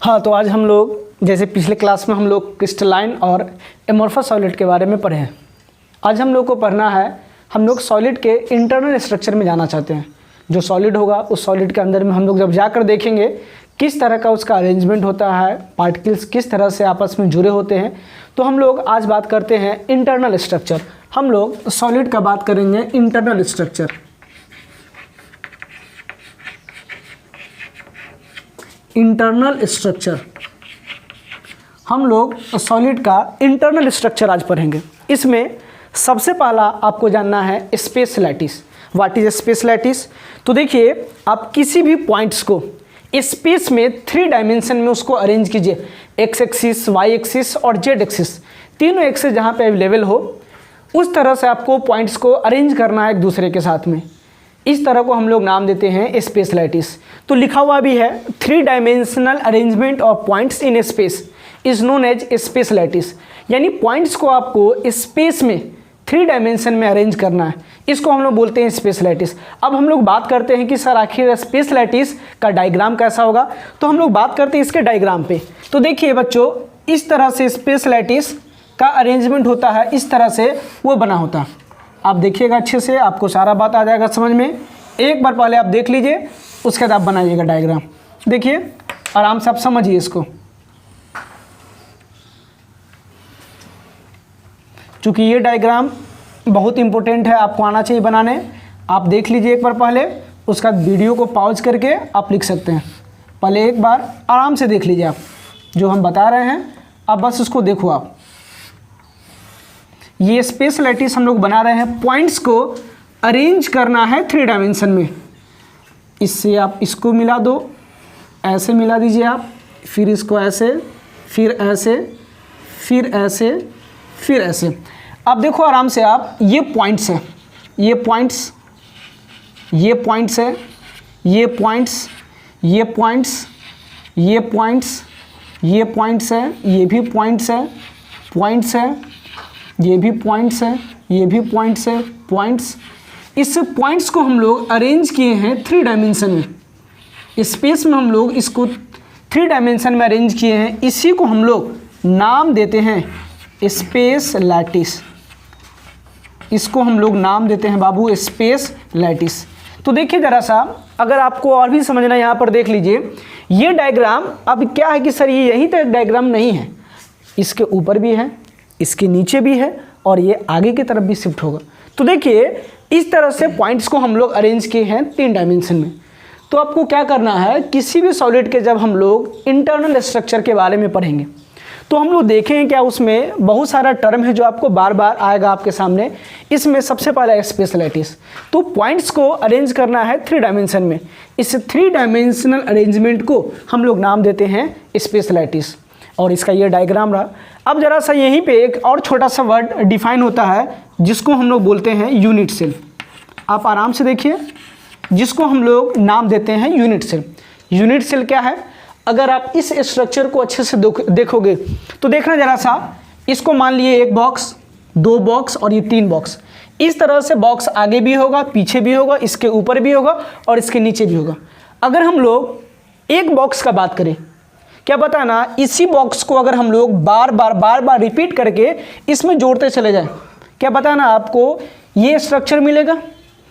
हाँ, तो आज हम लोग जैसे पिछले क्लास में हम लोग क्रिस्टलाइन और एमोर्फस सॉलिड के बारे में पढ़े हैं। आज हम लोग को पढ़ना है, हम लोग सॉलिड के इंटरनल स्ट्रक्चर में जाना चाहते हैं। जो सॉलिड होगा उस सॉलिड के अंदर में हम लोग जब जाकर देखेंगे किस तरह का उसका अरेंजमेंट होता है, पार्टिकल्स किस तरह से आपस में जुड़े होते हैं। तो हम लोग आज बात करते हैं इंटरनल स्ट्रक्चर। हम लोग सॉलिड का बात करेंगे इंटरनल स्ट्रक्चर। इंटरनल स्ट्रक्चर, हम लोग सॉलिड का इंटरनल स्ट्रक्चर आज पढ़ेंगे। इसमें सबसे पहला आपको जानना है space lattice. What is space lattice? तो देखिए, आप किसी भी पॉइंट्स को स्पेस में 3 डायमेंशन में उसको अरेंज कीजिए। एक्स एक्सिस, वाई एक्सिस और जेड एक्सिस, तीनों एक्सिस जहाँ पे अवेलेबल हो उस तरह से आपको पॉइंट्स को अरेंज करना है एक दूसरे के साथ में। इस तरह को हम लोग नाम देते हैं स्पेस लैटिस। तो लिखा हुआ भी है 3 dimensional arrangement of points in space is known as space lattice. यानी पॉइंट्स को आपको स्पेस में 3 डायमेंशन में अरेंज करना है, इसको हम लोग बोलते हैं स्पेस लैटिस। अब हम लोग बात करते हैं कि सर आखिर स्पेस लैटिस का डायग्राम कैसा होगा, तो हम लोग बात करते हैं इसके डायग्राम पे। तो देखिए बच्चों, इस तरह से स्पेस लैटिस का अरेंजमेंट होता है, इस तरह से वो बना होता है। आप देखिएगा अच्छे से, आपको सारा बात आ जाएगा समझ में। एक बार पहले आप देख लीजिए, उसके बाद आप बनाइएगा डायग्राम। देखिए आराम से आप समझिए इसको, चूँकि ये डायग्राम बहुत इंपॉर्टेंट है, आपको आना चाहिए बनाने। आप देख लीजिए एक बार पहले, उसका वीडियो को पॉज करके आप लिख सकते हैं। पहले एक बार आराम से देख लीजिए, आप जो हम बता रहे हैं अब बस उसको देखो आप। ये स्पेस लैटिस हम लोग बना रहे हैं, पॉइंट्स को अरेंज करना है 3 डायमेंशन में। इससे आप इसको मिला दो, ऐसे मिला दीजिए आप, फिर इसको ऐसे, फिर ऐसे, फिर ऐसे, फिर ऐसे। अब देखो आराम से आप, ये पॉइंट्स है, ये पॉइंट्स, ये पॉइंट्स है, ये पॉइंट्स, ये पॉइंट्स, ये पॉइंट्स, ये पॉइंट्स है, ये भी पॉइंट्स है, पॉइंट्स है, ये भी पॉइंट्स है, ये भी पॉइंट्स है, पॉइंट्स। इस पॉइंट्स को हम लोग अरेंज किए हैं 3 डायमेंशन में। स्पेस में हम लोग इसको 3 डायमेंशन में अरेंज किए हैं, इसी को हम लोग नाम देते हैं स्पेस लैटिस। इसको हम लोग नाम देते हैं बाबू स्पेस लैटिस। तो देखिए ज़रा सा, अगर आपको और भी समझना, यहाँ पर देख लीजिए ये डायग्राम। अब क्या है कि सर ये यहीं तक डायग्राम नहीं है, इसके ऊपर भी है, इसके नीचे भी है और ये आगे की तरफ भी शिफ्ट होगा। तो देखिए इस तरह से पॉइंट्स को हम लोग अरेंज किए हैं 3 डायमेंशन में। तो आपको क्या करना है, किसी भी सॉलिड के जब हम लोग इंटरनल स्ट्रक्चर के बारे में पढ़ेंगे तो हम लोग देखें क्या उसमें बहुत सारा टर्म है जो आपको बार बार आएगा आपके सामने। इसमें सबसे पहला है स्पेस लैटिस। तो पॉइंट्स को अरेंज करना है 3 डायमेंशन में, इस 3 डायमेंशनल अरेंजमेंट को हम लोग नाम देते हैं स्पेस लैटिस। और इसका ये डायग्राम रहा। अब जरा सा यहीं पे एक और छोटा सा वर्ड डिफाइन होता है जिसको हम लोग बोलते हैं यूनिट सेल। आप आराम से देखिए, जिसको हम लोग नाम देते हैं यूनिट सेल। यूनिट सेल क्या है? अगर आप इस स्ट्रक्चर को अच्छे से देखोगे तो देखना जरा सा, इसको मान लिए 1 बॉक्स, 2 बॉक्स और ये 3 बॉक्स। इस तरह से बॉक्स आगे भी होगा, पीछे भी होगा, इसके ऊपर भी होगा और इसके नीचे भी होगा। अगर हम लोग एक बॉक्स का बात करें, क्या पता ना, इसी बॉक्स को अगर हम लोग बार बार रिपीट करके इसमें जोड़ते चले जाएं, क्या पता ना आपको ये स्ट्रक्चर मिलेगा,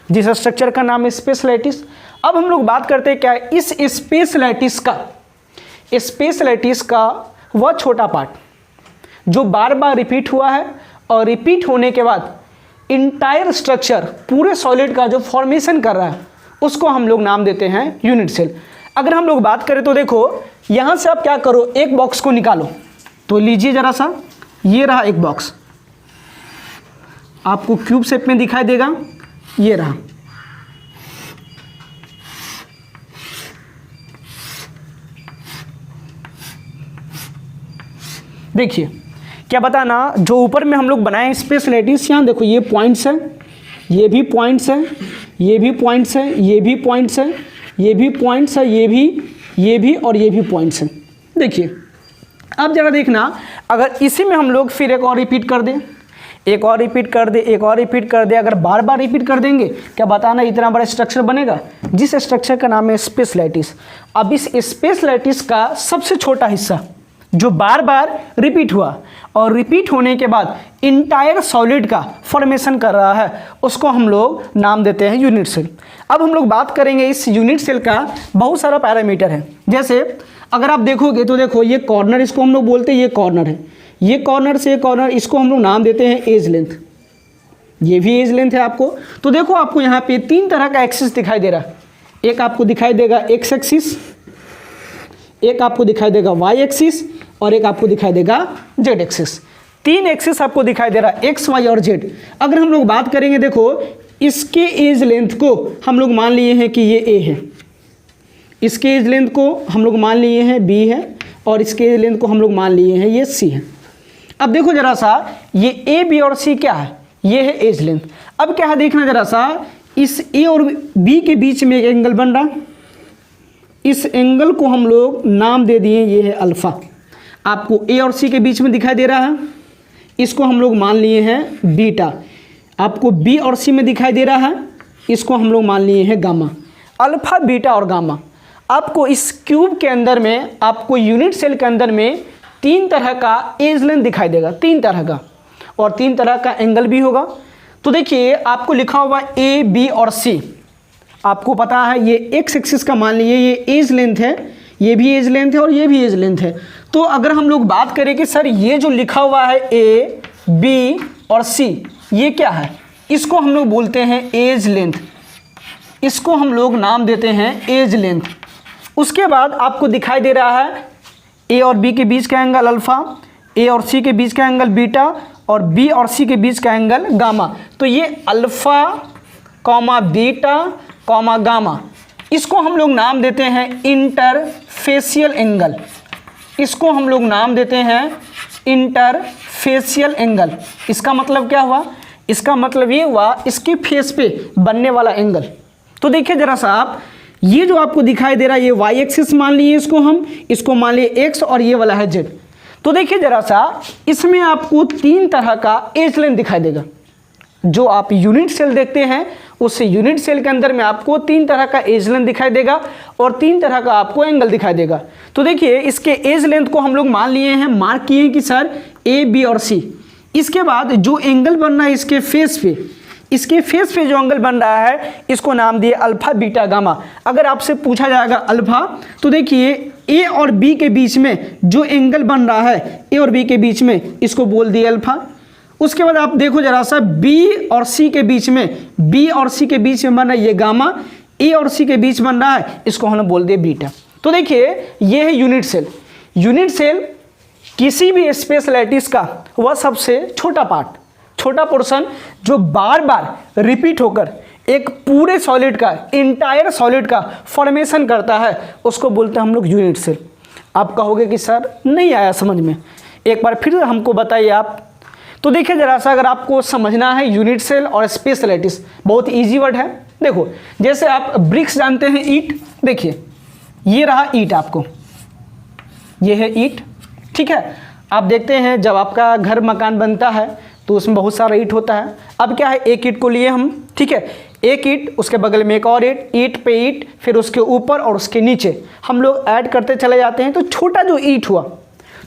जिस स्ट्रक्चर का नाम है स्पेस लैटिस। अब हम लोग बात करते हैं क्या इस स्पेस लैटिस का वह छोटा पार्ट जो बार बार रिपीट हुआ है और रिपीट होने के बाद इंटायर स्ट्रक्चर पूरे सॉलिड का जो फॉर्मेशन कर रहा है उसको हम लोग नाम देते हैं यूनिट सेल। अगर हम लोग बात करें तो देखो, यहाँ से आप क्या करो, एक बॉक्स को निकालो। तो लीजिए जरा सा, ये रहा एक बॉक्स, आपको क्यूब शेप में दिखाई देगा, ये रहा। देखिए क्या पता ना, जो ऊपर में हम लोग बनाए स्पेस लैटिस, यहाँ देखो ये पॉइंट्स है, ये भी पॉइंट्स है, ये भी पॉइंट्स है, ये भी पॉइंट्स है, ये भी पॉइंट्स है, ये भी और ये भी पॉइंट्स हैं। देखिए अब जरा देखना, अगर इसी में हम लोग फिर एक और रिपीट कर दें, एक और रिपीट कर दे, एक और रिपीट कर दे, अगर बार बार रिपीट कर देंगे क्या बताना इतना बड़ा स्ट्रक्चर बनेगा, जिस स्ट्रक्चर का नाम है स्पेस लैटिस। अब इस स्पेस लैटिस का सबसे छोटा हिस्सा जो बार बार रिपीट हुआ और रिपीट होने के बाद इंटायर सॉलिड का फॉर्मेशन कर रहा है, उसको हम लोग नाम देते हैं यूनिट सेल। अब हम लोग बात करेंगे इस यूनिट सेल का बहुत सारा पैरामीटर है। जैसे अगर आप देखोगे तो देखो ये कॉर्नर, इसको हम लोग बोलते हैं ये कॉर्नर है, ये कॉर्नर से कॉर्नर, इसको हम लोग नाम देते हैं एज लेंथ, ये भी एज लेंथ है आपको। तो देखो आपको यहाँ पे 3 तरह का एक्सिस दिखाई दे रहा है, एक आपको दिखाई देगा एक्स एक्सिस, एक आपको दिखाई देगा वाई एक्सिस और एक आपको दिखाई देगा जेड एक्सिस। 3 एक्सिस आपको दिखाई दे रहा है, एक्स वाई और जेड। अगर हम लोग बात करेंगे देखो इसके एज लेंथ को हम लोग मान लिए हैं कि ये ए है, इसके एज लेंथ को हम लोग मान लिए हैं बी है और इसके एज लेंथ को हम लोग मान लिए हैं ये सी है। अब देखो जरा सा ये ए बी और सी क्या है, ये है एज लेंथ। अब क्या है देखना जरा सा, इस ए और बी के बीच में एक एंगल बन रहा, इस एंगल को हम लोग नाम दे दिए ये है अल्फ़ा। आपको ए और सी के बीच में दिखाई दे रहा है, इसको हम लोग मान लिए हैं बीटा। आपको बी और सी में दिखाई दे रहा है, इसको हम लोग मान लिए हैं गामा। अल्फ़ा, बीटा और गामा। आपको इस क्यूब के अंदर में, आपको यूनिट सेल के अंदर में 3 तरह का एज लेंथ दिखाई देगा, 3 तरह का, और 3 तरह का एंगल भी होगा। तो देखिए आपको लिखा हुआ ए बी और सी, आपको पता है ये एक्स एक्सिस का मान लीजिए ये एज लेंथ है, ये भी एज लेंथ है और ये भी एज लेंथ है। तो अगर हम लोग बात करें कि सर ये जो लिखा हुआ है ए बी और सी ये क्या है, इसको हम लोग बोलते हैं एज लेंथ, इसको हम लोग नाम देते हैं एज लेंथ। उसके बाद आपको दिखाई दे रहा है ए और बी के बीच का एंगल अल्फ़ा, ए और सी के बीच का एंगल बीटा और बी और सी के बीच का एंगल गामा। तो ये alpha comma beta comma gamma, इसको हम लोग नाम देते हैं इंटरफेशियल एंगल, इसको हम लोग नाम देते हैं इंटरफेशियल एंगल। इसका मतलब क्या हुआ, इसका मतलब ये हुआ इसके फेस पे बनने वाला एंगल। तो देखिए जरा सा आप, ये जो आपको दिखाई दे रहा है ये वाई एक्सिस मान लिए इसको हम, इसको मान लिए एक्स और ये वाला है जेड। तो देखिए जरा सा इसमें आपको 3 तरह का एज लेंथ दिखाई देगा। जो आप यूनिट सेल देखते हैं उस यूनिट सेल के अंदर में आपको 3 तरह का एज लेंथ दिखाई देगा और 3 तरह का आपको एंगल दिखाई देगा। तो देखिए इसके एज लेंथ को हम लोग मान लिए हैं, मार्क किए हैं कि सर ए बी और सी। इसके बाद जो एंगल बन रहा है इसके फेस पे, इसके फेस पे जो एंगल बन रहा है इसको नाम दिए अल्फ़ा बीटा गामा। अगर आपसे पूछा जाएगा अल्फ़ा, तो देखिए ए और बी के बीच में जो एंगल बन रहा है ए और बी के बीच में, इसको बोल दिए अल्फ़ा। उसके बाद आप देखो जरा सा बी और सी के बीच में, बी और सी के बीच में बन रहा है ये गामा, ए और सी के बीच बन रहा है, इसको हमने बोल दिया बीटा। तो देखिए ये है यूनिट सेल। यूनिट सेल किसी भी स्पेस लैटिस का वह सबसे छोटा पार्ट, छोटा पोर्शन जो बार बार रिपीट होकर एक पूरे सॉलिड का, इंटायर सॉलिड का फॉर्मेशन करता है, उसको बोलते हैं हम लोग यूनिट सेल। आप कहोगे कि सर नहीं आया समझ में, एक बार फिर हमको बताइए आप। तो देखिए जरा सा, अगर आपको समझना है यूनिट सेल और स्पेस लैटिस, बहुत इजी वर्ड है। देखो जैसे आप ब्रिक्स जानते हैं, ईंट, देखिए ये रहा ईंट, आपको ये है ईंट, ठीक है। आप देखते हैं जब आपका घर मकान बनता है तो उसमें बहुत सारा ईंट होता है। अब क्या है, एक ईंट को लिए हम, ठीक है, एक ईंट, उसके बगल में एक और ईंट, ईंट पे ईंट, फिर उसके ऊपर और उसके नीचे हम लोग ऐड करते चले जाते हैं। तो छोटा जो ईंट हुआ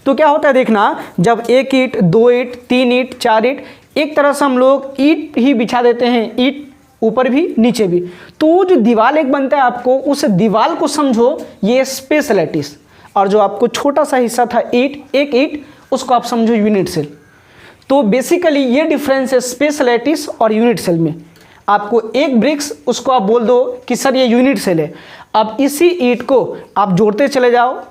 तो क्या होता है देखना, जब 1 ईंट 2 ईंट 3 ईंट 4 ईंट, एक तरह से हम लोग ईंट ही बिछा देते हैं, ईंट ऊपर भी नीचे भी। तो जो दीवार एक बनता है, आपको उस दीवार को समझो ये स्पेस लैटिस, और जो आपको छोटा सा हिस्सा था ईंट, एक ईंट, उसको आप समझो यूनिट सेल। तो बेसिकली ये डिफरेंस है स्पेस लैटिस और यूनिट सेल में। आपको एक ब्रिक्स, उसको आप बोल दो कि सर ये यूनिट सेल है। अब इसी ईंट को आप जोड़ते चले जाओ,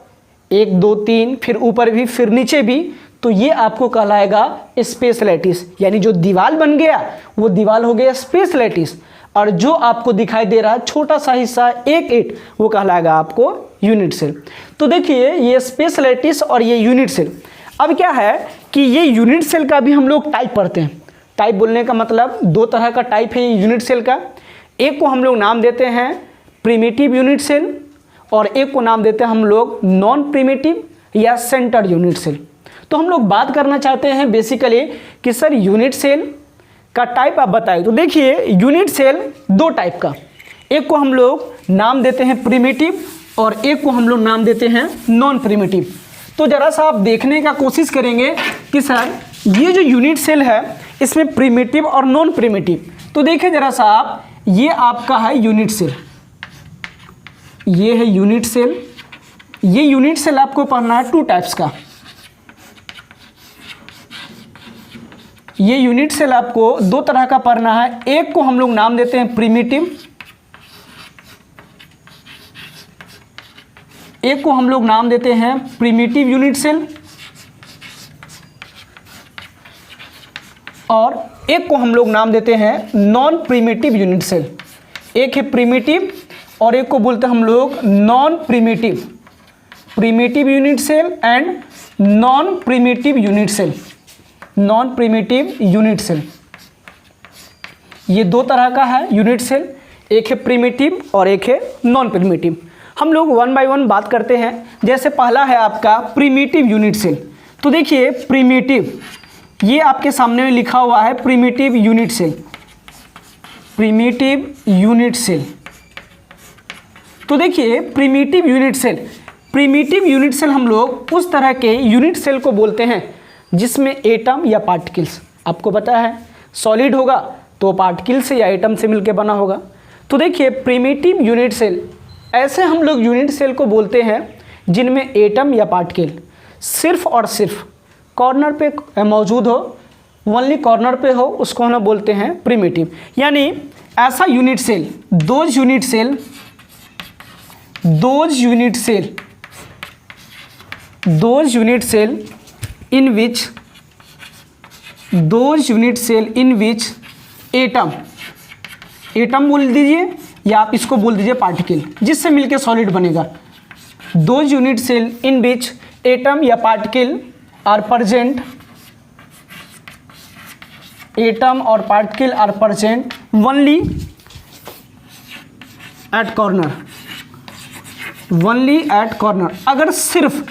1 2 3, फिर ऊपर भी, फिर नीचे भी, तो ये आपको कहलाएगा स्पेस लैटिस। यानी जो दीवार बन गया वो दीवार हो गया स्पेस लैटिस, और जो आपको दिखाई दे रहा है छोटा सा हिस्सा एक ईंट, वो कहलाएगा आपको यूनिट सेल। तो देखिए ये स्पेस लैटिस और ये यूनिट सेल। अब क्या है कि ये यूनिट सेल का भी हम लोग टाइप पढ़ते हैं। टाइप बोलने का मतलब 2 तरह का टाइप है ये यूनिट सेल का। एक को हम लोग नाम देते हैं प्रिमिटिव यूनिट सेल और एक को नाम देते हैं हम लोग नॉन प्रिमिटिव या सेंटर यूनिट सेल। तो हम लोग बात करना चाहते हैं बेसिकली कि सर यूनिट सेल का टाइप आप बताइए। तो देखिए यूनिट सेल दो टाइप का, एक को हम लोग नाम देते हैं प्रिमिटिव और एक को हम लोग नाम देते हैं नॉन प्रिमिटिव। तो जरा सा आप देखने का कोशिश करेंगे कि सर ये जो यूनिट सेल है इसमें प्रिमिटिव और नॉन प्रिमिटिव। तो देखिए जरा सा आप, ये आपका है यूनिट सेल, ये है यूनिट सेल। ये यूनिट सेल आपको पढ़ना है टू टाइप्स का। ये यूनिट सेल आपको दो तरह का पढ़ना है, एक को हम लोग नाम देते हैं प्रिमिटिव, एक को हम लोग नाम देते हैं प्रिमिटिव यूनिट सेल, और एक को हम लोग नाम देते हैं नॉन प्रिमिटिव यूनिट सेल। एक है प्रिमिटिव और एक को बोलते हैं हम लोग non primitive, primitive unit cell and non primitive unit cell, non primitive unit cell. ये दो तरह का है यूनिट सेल, एक है प्रिमिटिव और एक है नॉन प्रिमिटिव। हम लोग वन बाय वन बात करते हैं। जैसे पहला है आपका प्रिमिटिव यूनिट सेल। तो देखिए प्रिमिटिव, ये आपके सामने में लिखा हुआ है primitive unit cell, primitive unit cell. तो देखिए primitive unit cell, primitive unit cell हम लोग उस तरह के यूनिट सेल को बोलते हैं जिसमें एटम या पार्टिकल्स, आपको पता है सॉलिड होगा तो पार्टिकल से या एटम से मिलकर बना होगा। तो देखिए प्रिमिटिव यूनिट सेल, ऐसे हम लोग यूनिट सेल को बोलते हैं जिनमें एटम या पार्टिकल सिर्फ और सिर्फ कॉर्नर पे मौजूद हो, ओनली कॉर्नर पे हो, उसको हम बोलते हैं प्रिमिटिव। यानी ऐसा unit cell, those unit cell in which atom बोल दीजिए या आप इसको बोल दीजिए पार्टिकल, जिससे मिलके सॉलिड बनेगा। Those unit cell in which atom या पार्टिकल आर प्रेजेंट, एटम और particle are present only at corner, only at corner. अगर सिर्फ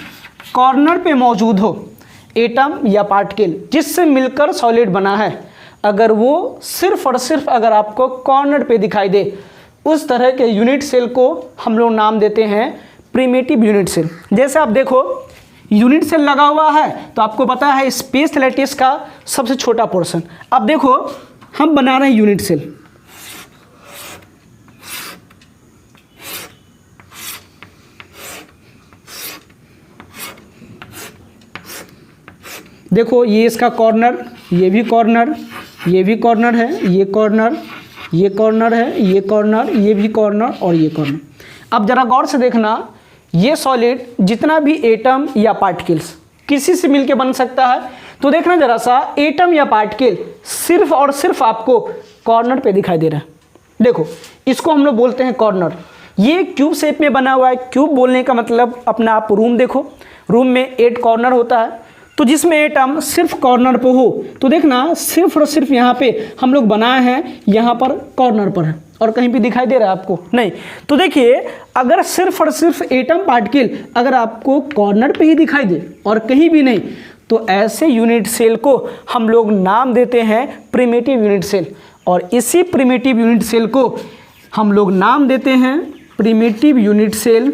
कॉर्नर पे मौजूद हो एटम या पार्टिकल जिससे मिलकर सॉलिड बना है, अगर वो सिर्फ और सिर्फ अगर आपको कॉर्नर पे दिखाई दे, उस तरह के यूनिट सेल को हम लोग नाम देते हैं प्रिमिटिव यूनिट सेल। जैसे आप देखो यूनिट सेल लगा हुआ है तो आपको पता है स्पेस लैटिस का सबसे छोटा पोर्शन। अब देखो हम बना रहे हैं यूनिट सेल, देखो ये इसका कॉर्नर, ये भी कॉर्नर, ये भी कॉर्नर है, ये कॉर्नर, ये कॉर्नर है, ये कॉर्नर, ये भी कॉर्नर और ये कॉर्नर। अब जरा गौर से देखना, ये सॉलिड जितना भी एटम या पार्टिकल्स किसी से मिलके बन सकता है। तो देखना जरा सा, एटम या पार्टिकल सिर्फ और सिर्फ आपको कॉर्नर पे दिखाई दे रहा है। देखो इसको हम लोग बोलते हैं कॉर्नर। ये क्यूब शेप में बना हुआ है। क्यूब बोलने का मतलब अपना आप रूम देखो, रूम में 8 कॉर्नर होता है, तो जिसमें एटम सिर्फ कॉर्नर पे हो, तो देखना सिर्फ और सिर्फ यहाँ पे हम लोग बनाए हैं, यहाँ पर कॉर्नर पर है और कहीं भी दिखाई दे रहा है आपको नहीं। तो देखिए अगर सिर्फ और सिर्फ एटम पार्टिकल अगर आपको कॉर्नर पे ही दिखाई दे और कहीं भी नहीं, तो ऐसे यूनिट सेल को हम लोग नाम देते हैं प्रिमिटिव यूनिट सेल। और इसी प्रिमिटिव यूनिट सेल को हम लोग नाम देते हैं primitive unit cell.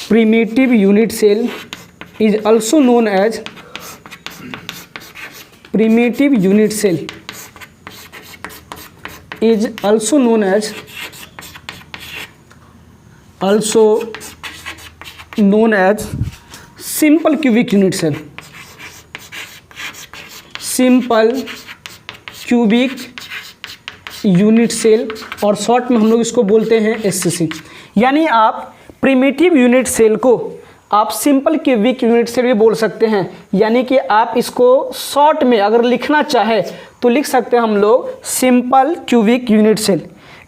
Primitive unit cell is also known as primitive unit cell is also known as simple cubic unit cell, simple cubic unit cell और short में हम लोग इसको बोलते हैं SCC। यानी आप प्रिमिटिव यूनिट सेल को आप सिंपल क्यूबिक यूनिट सेल भी बोल सकते हैं। यानी कि आप इसको शॉर्ट में अगर लिखना चाहे तो लिख सकते हैं हम लोग सिंपल क्यूबिक यूनिट सेल,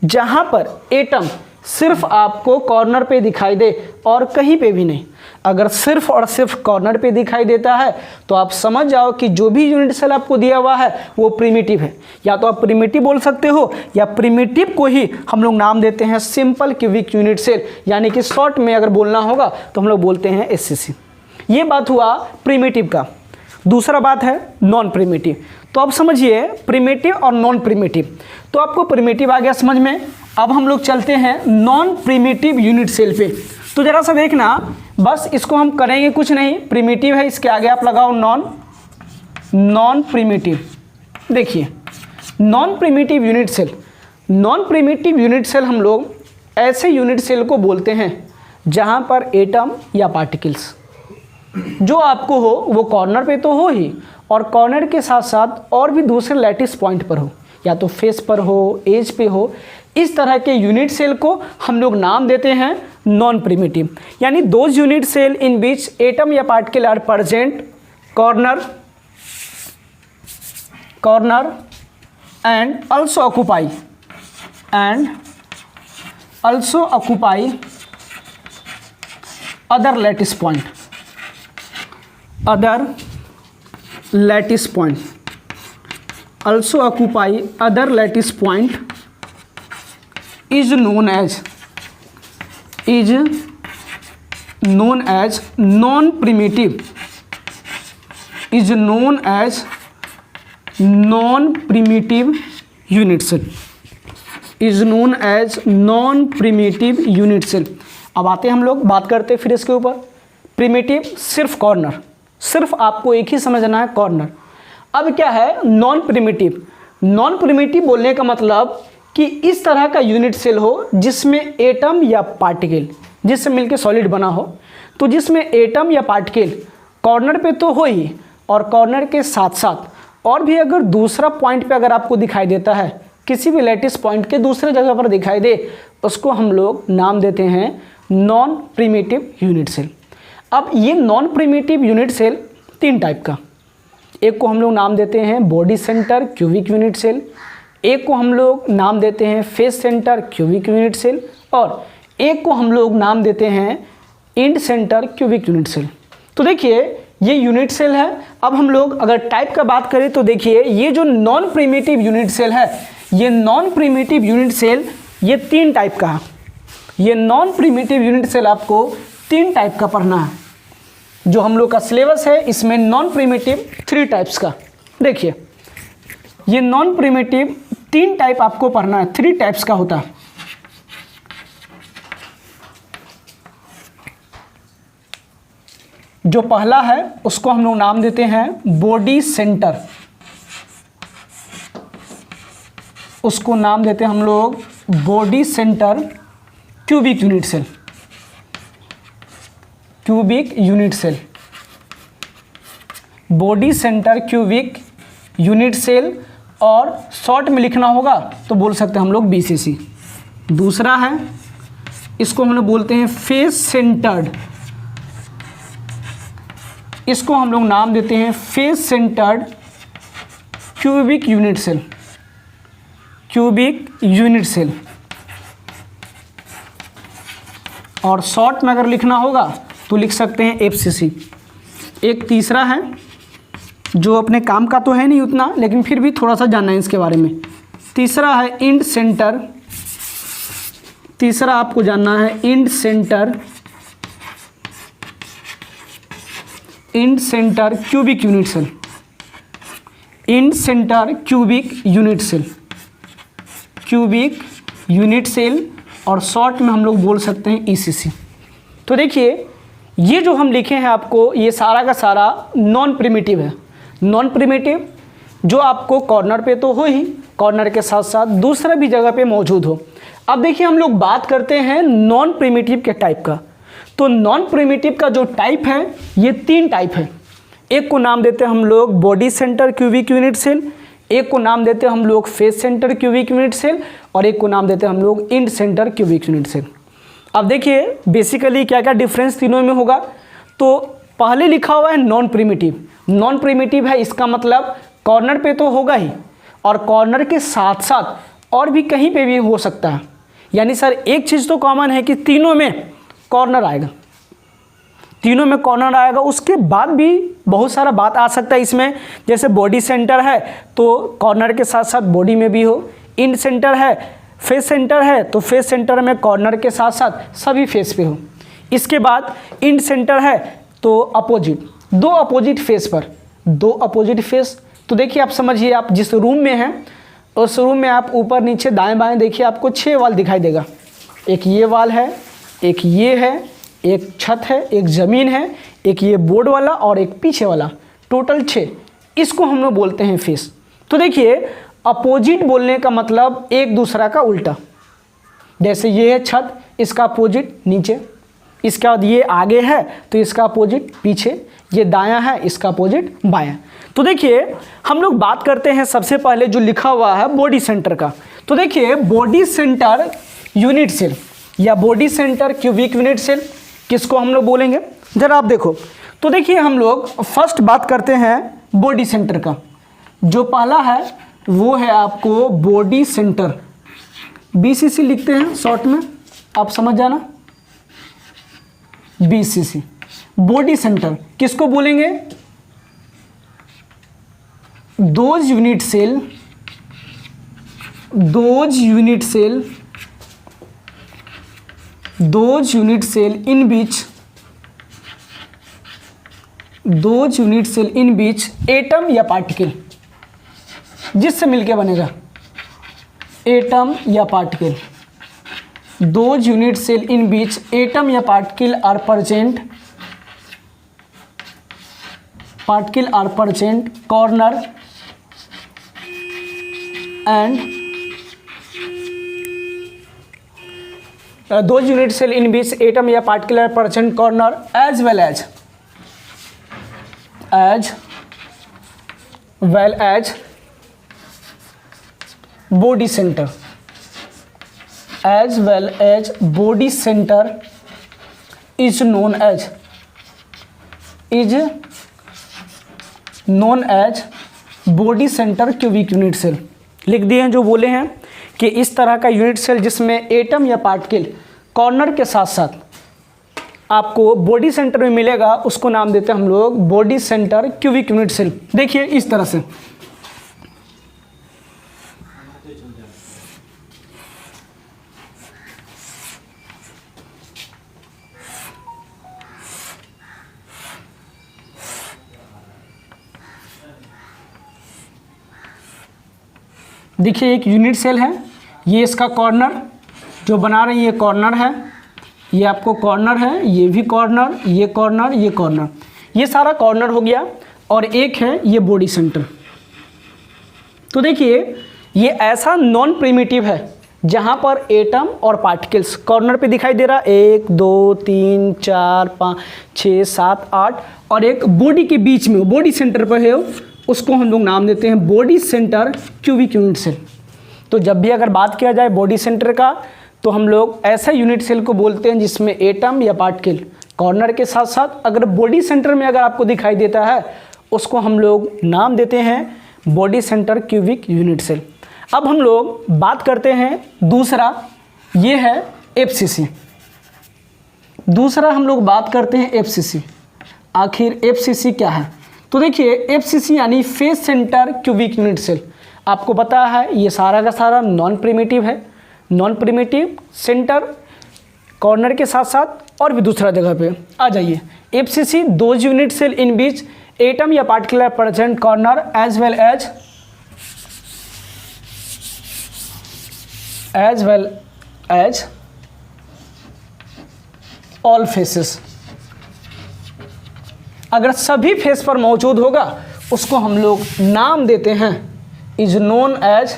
जहां पर एटम सिर्फ आपको कॉर्नर पे दिखाई दे और कहीं पे भी नहीं। अगर सिर्फ और सिर्फ कॉर्नर पे दिखाई देता है तो आप समझ जाओ कि जो भी यूनिट सेल आपको दिया हुआ है वो प्रिमिटिव है। या तो आप प्रिमिटिव बोल सकते हो या प्रिमिटिव को ही हम लोग नाम देते हैं सिंपल क्यूबिक यूनिट सेल, यानी कि शॉर्ट में अगर बोलना होगा तो हम लोग बोलते हैं एससीसी। ये बात हुआ प्रिमिटिव का। दूसरा बात है नॉन प्रिमिटिव। तो अब समझिए प्रिमिटिव और नॉन प्रिमिटिव। तो आपको प्रिमिटिव आ गया समझ में। अब हम लोग चलते हैं नॉन प्रिमिटिव यूनिट सेल पे। तो जरा सा देखना, बस इसको हम करेंगे कुछ नहीं, प्रिमिटिव है, इसके आगे आप लगाओ नॉन प्रिमिटिव। देखिए non primitive unit cell, non primitive unit cell हम लोग ऐसे यूनिट सेल को बोलते हैं जहां पर एटम या पार्टिकल्स जो आपको हो वो कॉर्नर पे तो हो ही, और कॉर्नर के साथ साथ और भी दूसरे लैटिस पॉइंट पर हो, या तो फेस पर हो, एज पे हो। इस तरह के यूनिट सेल को हम लोग नाम देते हैं नॉन प्रिमिटिव। यानी those unit cell in which atom या particle are present corner and also occupy other lattice point also occupy other lattice point is known as non-primitive unit cell। अब आते हम लोग बात करते फिर इसके ऊपर। प्रिमिटिव सिर्फ कॉर्नर, सिर्फ आपको एक ही समझना है कॉर्नर। अब क्या है नॉन प्रिमिटिव। नॉन प्रिमिटिव बोलने का मतलब कि इस तरह का यूनिट सेल हो जिसमें एटम या पार्टिकल जिससे मिलकर सॉलिड बना हो। तो जिसमें एटम या पार्टिकल कॉर्नर पे तो हो ही, और कॉर्नर के साथ साथ और भी अगर दूसरा पॉइंट पे अगर आपको दिखाई देता है, किसी भी लैटिस पॉइंट के दूसरे जगह पर दिखाई दे, उसको हम लोग नाम देते हैं नॉन प्रिमिटिव यूनिट सेल। अब ये नॉन प्रिमिटिव यूनिट सेल तीन टाइप का, एक को हम लोग नाम देते हैं body centre cubic unit cell, एक को हम लोग नाम देते हैं face centre cubic unit cell, और एक को हम लोग नाम देते हैं end centre cubic unit cell. तो देखिए ये यूनिट सेल है। अब हम लोग अगर टाइप का बात करें तो देखिए ये जो नॉन प्रिमिटिव यूनिट सेल है, ये नॉन प्रिमिटिव यूनिट सेल ये तीन टाइप का है। ये नॉन प्रिमिटिव यूनिट सेल आपको तीन टाइप का पढ़ना है। जो हम लोग का सिलेबस है इसमें नॉन प्रिमिटिव 3 टाइप्स का। देखिए ये नॉन प्रिमिटिव 3 टाइप आपको पढ़ना है, 3 टाइप्स का होता है। जो पहला है उसको हम लोग नाम देते हैं बॉडी सेंटर, उसको नाम देते हैं हम लोग body centre cubic unit cell, cubic unit cell, body centre cubic unit cell, और शॉर्ट में लिखना होगा तो बोल सकते हैं हम लोग बीसीसी। दूसरा है इसको हम लोग बोलते हैं फेस सेंटर्ड, इसको हम लोग नाम देते हैं face centred cubic unit cell, cubic unit cell, और शॉर्ट में अगर लिखना होगा तो लिख सकते हैं एफसीसी। एक तीसरा है जो अपने काम का तो है नहीं उतना, लेकिन फिर भी थोड़ा सा जानना है इसके बारे में। तीसरा है इंड सेंटर, तीसरा आपको जानना है end centre, end centre cubic unit cell, end centre cubic unit cell, cubic unit cell, और शॉर्ट में हम लोग बोल सकते हैं ईसीसी। तो देखिए ये जो हम लिखे हैं आपको ये सारा का सारा नॉन प्रिमिटिव है। नॉन प्रिमिटिव जो आपको कॉर्नर पे तो हो ही, कॉर्नर के साथ साथ दूसरा भी जगह पे मौजूद हो। अब देखिए हम लोग बात करते हैं नॉन प्रिमिटिव के टाइप का। तो नॉन प्रिमिटिव का जो टाइप है ये 3 टाइप है। एक को नाम देते हैं हम लोग body centre cubic unit cell, एक को नाम देते हैं हम लोग face centre cubic unit cell, और एक को नाम देते हैं हम लोग end centre cubic unit cell. अब देखिए बेसिकली क्या क्या डिफरेंस तीनों में होगा। तो पहले लिखा हुआ है नॉन प्रिमिटिव। नॉन प्रिमिटिव है इसका मतलब कॉर्नर पे तो होगा ही, और कॉर्नर के साथ साथ और भी कहीं पे भी हो सकता है। यानी सर एक चीज़ तो कॉमन है कि तीनों में कॉर्नर आएगा, तीनों में कॉर्नर आएगा। उसके बाद भी बहुत सारा बात आ सकता है इसमें, जैसे बॉडी सेंटर है तो कॉर्नर के साथ साथ बॉडी में भी हो, इंड सेंटर है, फेस सेंटर है तो फेस सेंटर में कॉर्नर के साथ साथ सभी फेस पे हो। इसके बाद इंड सेंटर है तो अपोजिट, दो अपोजिट फेस पर, दो अपोजिट फेस। तो देखिए आप समझिए, आप जिस रूम में हैं उस रूम में आप ऊपर नीचे दाएं बाएं देखिए आपको 6 वाल दिखाई देगा। एक ये वाल है, एक ये है, एक छत है, एक ज़मीन है, एक ये बोर्ड वाला और एक पीछे वाला, टोटल 6। इसको हम लोग बोलते हैं फेस। तो देखिए अपोजिट बोलने का मतलब एक दूसरा का उल्टा, जैसे ये है छत, इसका अपोजिट नीचे, इसके बाद ये आगे है तो इसका अपोजिट पीछे, ये दायां है इसका अपोजिट बायां। तो देखिए हम लोग बात करते हैं सबसे पहले जो लिखा हुआ है बॉडी सेंटर का। तो देखिए बॉडी सेंटर यूनिट सेल या body centre cubic unit cell किसको हम लोग बोलेंगे, जरा आप देखो। तो देखिए हम लोग फर्स्ट बात करते हैं बॉडी सेंटर का। जो पहला है वो है आपको बॉडी सेंटर, BCC लिखते हैं शॉर्ट में, आप समझ जाना, BCC बॉडी सेंटर किसको बोलेंगे, those unit cell, those unit cell, those unit cell in which, those unit cell in which atom या पार्टिकल, जिससे मिलके बनेगा एटम या particle. Those unit cell in which atom या particle are present, particle are present corner and those unit cell in which atom या particle are present corner as well as body center, as well as body center is known as body center cubic unit cell। लिख दिए हैं जो बोले हैं कि इस तरह का यूनिट सेल जिसमें एटम या पार्टिकल कॉर्नर के साथ साथ आपको बॉडी सेंटर में मिलेगा, उसको नाम देते हैं हम लोग body centre cubic unit cell. देखिए इस तरह से, देखिए एक यूनिट सेल है, ये इसका कॉर्नर जो बना रहे हैं ये कॉर्नर है, ये आपको कॉर्नर है, ये भी कॉर्नर, ये कॉर्नर, ये कॉर्नर, ये सारा कॉर्नर हो गया। और एक है ये बॉडी सेंटर। तो देखिए ये ऐसा नॉन प्रिमिटिव है जहाँ पर एटम और पार्टिकल्स कॉर्नर पे दिखाई दे रहा है, 1 2 3 4 5 6 7 8, और एक बॉडी के बीच में बॉडी सेंटर पर है, उसको हम लोग नाम देते हैं body centre cubic unit cell. तो जब भी अगर बात किया जाए बॉडी सेंटर का तो हम लोग ऐसा यूनिट सेल को बोलते हैं जिसमें एटम या पार्टिकल कॉर्नर के साथ साथ अगर बॉडी सेंटर में अगर आपको दिखाई देता है उसको हम लोग नाम देते हैं body centre cubic unit cell. अब हम लोग बात करते हैं दूसरा, ये है FCC। दूसरा हम लोग बात करते हैं FCC। आखिर FCC क्या है? तो देखिए FCC यानी face centre cubic unit cell. आपको पता है ये सारा का सारा नॉन प्रिमिटिव है, नॉन प्रिमिटिव सेंटर कॉर्नर के साथ साथ और भी दूसरा जगह पे आ जाइए। FCC those unit cell in which atom या particle present corner as well as all faces. अगर सभी फेस पर मौजूद होगा उसको हम लोग नाम देते हैं इज नोन एज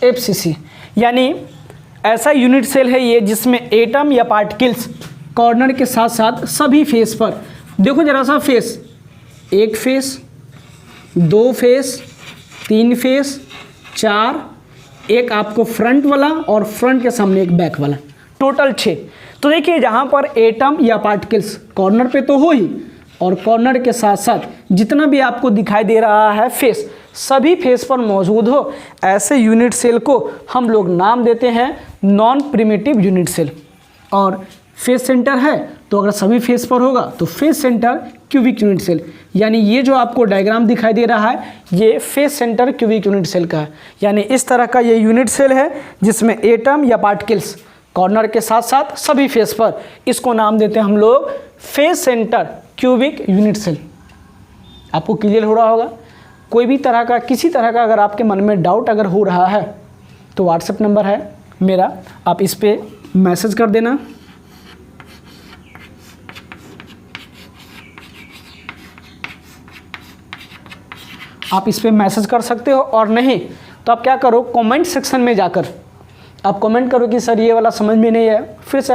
FCC। यानी ऐसा यूनिट सेल है ये जिसमें एटम या पार्टिकल्स कॉर्नर के साथ साथ सभी फेस पर, देखो जरा सा फेस, एक फेस, दो फेस, तीन फेस, चार, एक आपको फ्रंट वाला और फ्रंट के सामने एक बैक वाला, टोटल 6। तो देखिए जहाँ पर एटम या पार्टिकल्स कॉर्नर पे तो हो ही, और कॉर्नर के साथ साथ जितना भी आपको दिखाई दे रहा है फेस, सभी फेस पर मौजूद हो, ऐसे यूनिट सेल को हम लोग नाम देते हैं नॉन प्रिमिटिव यूनिट सेल। और फेस सेंटर है तो अगर सभी फेस पर होगा तो face centre cubic unit cell. यानी ये जो आपको डायग्राम दिखाई दे रहा है ये face centre cubic unit cell का है। यानी इस तरह का ये यूनिट सेल है जिसमें एटम या पार्टिकल्स कॉर्नर के साथ साथ सभी फेस पर, इसको नाम देते हैं हम लोग face centre cubic unit cell. आपको क्लियर हो रहा होगा। कोई भी तरह का किसी तरह का अगर आपके मन में डाउट अगर हो रहा है तो व्हाट्सएप नंबर है मेरा, आप इस पर मैसेज कर देना। आप इस पर मैसेज कर सकते हो, और नहीं तो आप क्या करो, कमेंट सेक्शन में जाकर आप कमेंट करो कि सर ये वाला समझ में नहीं है, फिर से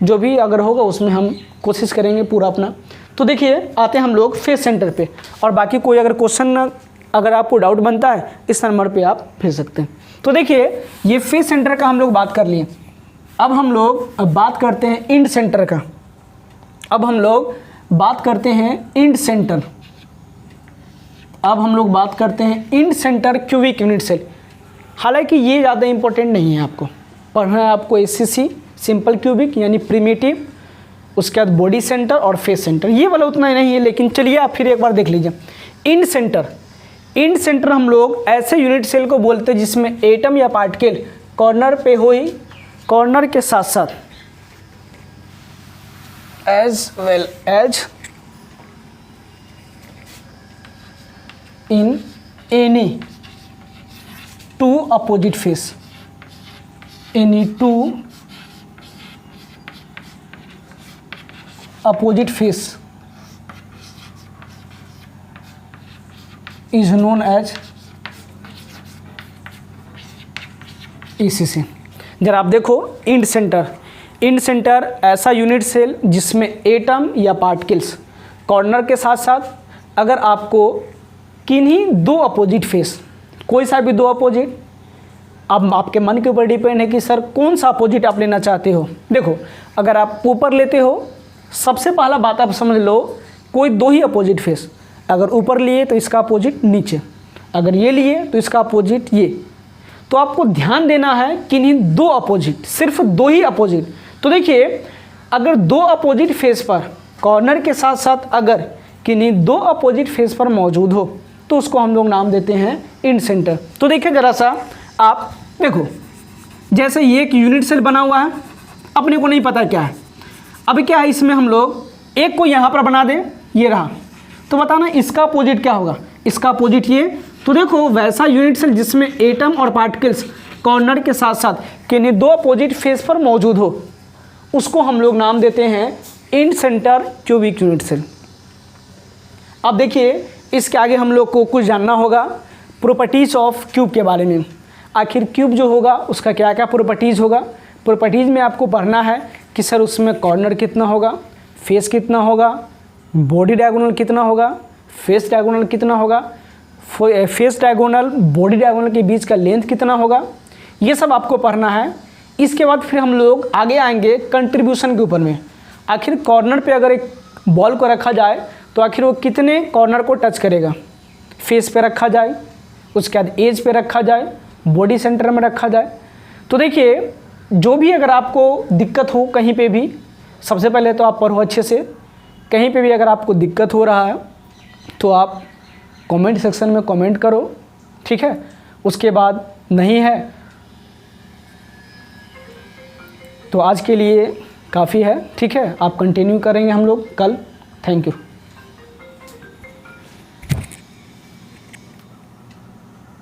जो भी अगर होगा उसमें हम कोशिश करेंगे पूरा अपना। तो देखिए आते हैं हम लोग फेस सेंटर पे, और बाकी कोई अगर क्वेश्चन अगर आपको डाउट बनता है इस नंबर पे आप भेज सकते हैं। तो देखिए ये फेस सेंटर का हम लोग बात कर लिए। अब हम लोग बात करते हैं इंड सेंटर का। अब हम लोग बात करते हैं इंड सेंटर। अब हम लोग बात करते हैं end centre cubic unit cell. हालांकि ये ज़्यादा इंपॉर्टेंट नहीं है, आपको पढ़ना है आपको एससीसी सिंपल क्यूबिक यानी प्रिमिटिव, उसके बाद बॉडी सेंटर और फेस सेंटर, ये वाला उतना ही नहीं है। लेकिन चलिए आप फिर एक बार देख लीजिए इंड सेंटर। इंड सेंटर हम लोग ऐसे यूनिट सेल को बोलते हैं जिसमें एटम या पार्टिकल कॉर्नर पे हो ही, कॉर्नर के साथ साथ as well as in any two opposite face, any two opposite face is known as ECC। जरा आप देखो इंड सेंटर। इंड सेंटर ऐसा यूनिट सेल जिसमें एटम या पार्टिकल्स कॉर्नर के साथ साथ अगर आपको किन्हीं दो अपोजिट फेस, कोई सा भी दो अपोजिट, अब आपके मन के ऊपर डिपेंड है कि सर कौन सा अपोजिट आप लेना चाहते हो। देखो अगर आप ऊपर लेते हो, सबसे पहला बात आप समझ लो कोई दो ही अपोजिट फेस, अगर ऊपर लिए तो इसका अपोजिट नीचे, अगर ये लिए तो इसका अपोजिट ये। तो आपको ध्यान देना है किन्हीं दो अपोजिट, सिर्फ दो ही अपोजिट। तो देखिए अगर दो अपोजिट फेस पर कॉर्नर के साथ साथ अगर किन्हीं दो अपोजिट फेस पर मौजूद हो तो उसको हम लोग नाम देते हैं इंड सेंटर। तो देखिए ज़रा सा आप देखो, जैसे ये एक यूनिट सेल बना हुआ है, अपने को नहीं पता क्या है। अभी क्या है इसमें हम लोग एक को यहाँ पर बना दें, ये रहा, तो बताना इसका अपोजिट क्या होगा, इसका अपोजिट ये। तो देखो वैसा यूनिट सेल जिसमें एटम और पार्टिकल्स कॉर्नर के साथ साथ किन्हीं दो अपोजिट फेस पर मौजूद हो उसको हम लोग नाम देते हैं end centre cubic unit cell. अब देखिए इसके आगे हम लोग को कुछ जानना होगा प्रॉपर्टीज़ ऑफ क्यूब के बारे में। आखिर क्यूब जो होगा उसका क्या क्या प्रॉपर्टीज़ होगा। प्रॉपर्टीज़ में आपको पढ़ना है कि सर उसमें कॉर्नर कितना होगा, फेस कितना होगा, बॉडी डायगोनल कितना होगा, फेस डायगोनल कितना होगा, फेस डायगोनल बॉडी डायगोनल के बीच का लेंथ कितना होगा, ये सब आपको पढ़ना है। इसके बाद फिर हम लोग आगे आएंगे कंट्रीब्यूशन के ऊपर में। आखिर कॉर्नर पे अगर एक बॉल को रखा जाए तो आखिर वो कितने कॉर्नर को टच करेगा, फेस पे रखा जाए, उसके बाद एज पे रखा जाए, बॉडी सेंटर में रखा जाए। तो देखिए जो भी अगर आपको दिक्कत हो कहीं पे भी, सबसे पहले तो आप पढ़ो अच्छे से। कहीं पे भी अगर आपको दिक्कत हो रहा है तो आप कमेंट सेक्शन में कमेंट करो, ठीक है। उसके बाद नहीं है तो आज के लिए काफ़ी है, ठीक है। आप कंटिन्यू करेंगे हम लोग कल। Thank you.